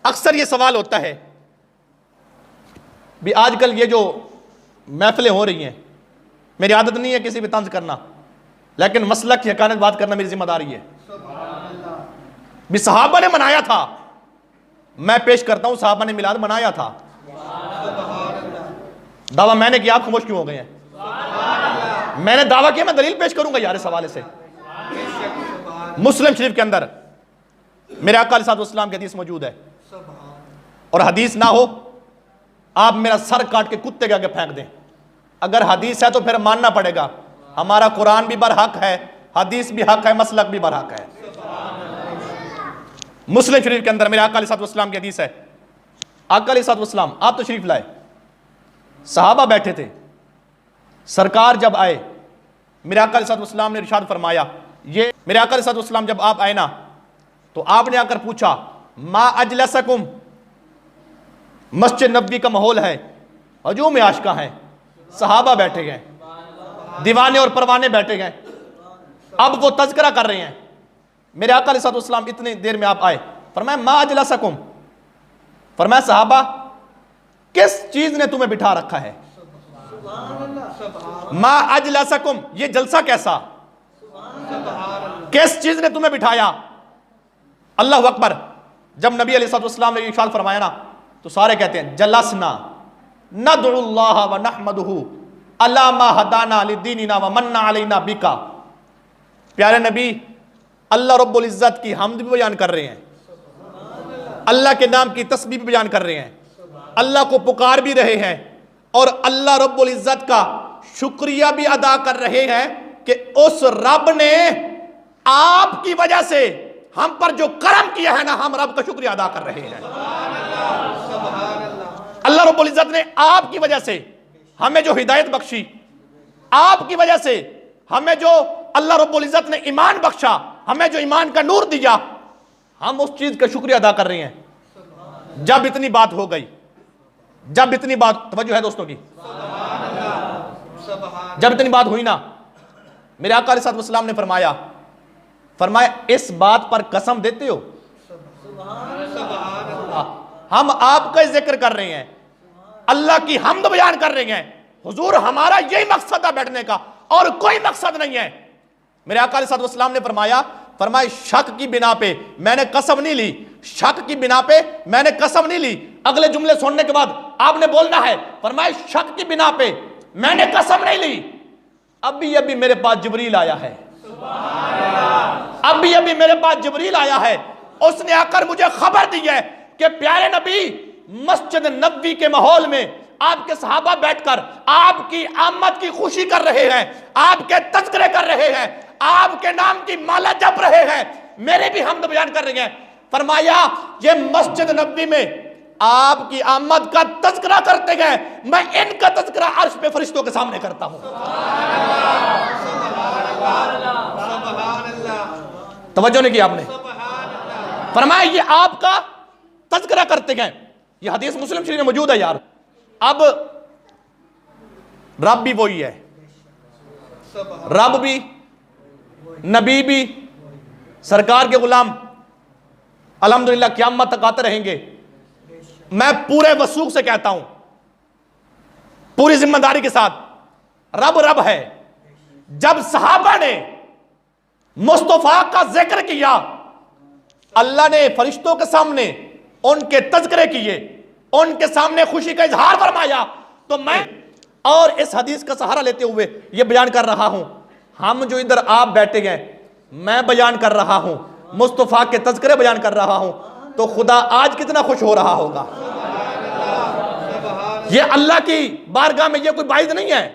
اکثر یہ سوال ہوتا ہے بھی آج کل یہ جو محفلیں ہو رہی ہیں، میری عادت نہیں ہے کسی بھی طنز کرنا، لیکن مسلک کی حقانیت بات کرنا میری ذمہ داری ہے۔ بھی صحابہ نے منایا تھا، میں پیش کرتا ہوں صحابہ نے میلاد منایا تھا، دعویٰ میں نے کیا، آپ خاموش کیوں ہو گئے ہیں؟ میں نے دعویٰ کیا، میں دلیل پیش کروں گا یار اس حوالے سے۔ مسلم شریف کے اندر میرے آقا علیہ السلام کی حدیث موجود ہے، اور حدیث نہ ہو آپ میرا سر کاٹ کے کتے کے آگے پھینک دیں، اگر حدیث ہے تو پھر ماننا پڑے گا، ہمارا قرآن بھی برحق ہے، حدیث بھی حق ہے، مسلک بھی برحق ہے۔ مسلم شریف کے اندر میرے آقا علیہ السلام کی حدیث ہے، آقا علیہ السلام آپ تو شریف لائے، صحابہ بیٹھے تھے، سرکار جب آئے میرے آقا علیہ السلام نے ارشاد فرمایا، یہ میرے آقا علیہ السلام جب آپ آئے نا تو آپ نے آ کر پوچھا ما اجلسکم، مسجد نبوی کا ماحول ہے، ہجوم عاشقاں ہیں، صحابہ بیٹھے گئے، دیوانے اور پروانے بیٹھے گئے، اب وہ تذکرہ کر رہے ہیں، میرے آقا علیہ السلام اتنے دیر میں آپ آئے، فرمایا ما اجلسکم، فرمایا صحابہ کس چیز نے تمہیں بٹھا رکھا ہے؟ ما اجلسکم، یہ جلسہ کیسا، کس چیز نے تمہیں بٹھایا؟ اللہ اکبر، جب نبی علیہ السلام نے یہ ارشاد فرمایا نا تو سارے کہتے ہیں جلسنا ندعو اللہ و نحمدہ علی ما ہدانا لدیننا و من علینا بکا۔ پیارے نبی اللہ رب العزت کی حمد بھی بیان کر رہے ہیں، اللہ کے نام کی تسبیح بھی بیان کر رہے ہیں، اللہ کو پکار بھی رہے ہیں، اور اللہ رب العزت کا شکریہ بھی ادا کر رہے ہیں کہ اس رب نے آپ کی وجہ سے ہم پر جو کرم کیا ہے نا، ہم رب کا شکریہ ادا کر رہے ہیں۔ اللہ رب العزت نے آپ کی وجہ سے ہمیں جو ہدایت بخشی، آپ کی وجہ سے ہمیں جو اللہ رب العزت نے ایمان بخشا، ہمیں جو ایمان کا نور دیا، ہم اس چیز کا شکریہ ادا کر رہے ہیں۔ جب اتنی بات ہو گئی، جب اتنی بات، توجہ ہے دوستوں کی، جب اتنی بات ہوئی نا، میرے آقا علیہ السلام نے فرمایا اس بات پر قسم دیتے ہو؟ ہم آپ کا ذکر کر رہے ہیں، اللہ کی حمد بیان کر رہے ہیں، حضور ہمارا یہی مقصد ہے بیٹھنے کا، اور کوئی مقصد نہیں ہے۔ میرے آقا علیہ السلام نے فرمایا شک کی بنا پہ میں نے قسم نہیں لی، شک کی بنا پہ میں نے قسم نہیں لی۔ اگلے جملے سننے کے بعد آپ نے بولنا ہے، فرمایا شک کی بنا پہ میں نے قسم نہیں لی، ابھی میرے پاس جبریل آیا ہے، ابھی میرے پاس جبریل آیا ہے، اس نے آ کر مجھے خبر دی ہے کہ پیارے نبی مسجد نبوی کے ماحول میں آپ کے صحابہ بیٹھ کر آپ کی آمد کی خوشی کر رہے ہیں، آپ کے تذکرے کر رہے ہیں، آپ کے نام کی مالا جپ رہے ہیں، میرے بھی حمد بیان کر رہے ہیں۔ فرمایا یہ مسجد نبوی میں آپ کی آمد کا تذکرہ کرتے گئے، میں ان کا تذکرہ عرش پہ فرشتوں کے سامنے کرتا ہوں۔ توجہ نہیں کی آپ نے؟ فرمایا یہ آپ کا تذکرہ کرتے گئے، یہ حدیث مسلم شریف میں موجود ہے یار۔ اب رب بھی وہی ہے، رب بھی، نبی بھی، سرکار کے غلام الحمدللہ قیامت تک آتے رہیں گے۔ میں پورے وثوق سے کہتا ہوں، پوری ذمہ داری کے ساتھ، رب ہے۔ جب صحابہ نے مصطفیٰ کا ذکر کیا، اللہ نے فرشتوں کے سامنے ان کے تذکرے کیے، ان کے سامنے خوشی کا اظہار فرمایا، تو میں اور اس حدیث کا سہارا لیتے ہوئے یہ بیان کر رہا ہوں، ہم جو ادھر آپ بیٹھے گئے، میں بیان کر رہا ہوں، مصطفیٰ کے تذکرے بیان کر رہا ہوں، تو خدا آج کتنا خوش ہو رہا ہوگا۔ یہ اللہ کی بارگاہ میں یہ کوئی باعث نہیں ہے۔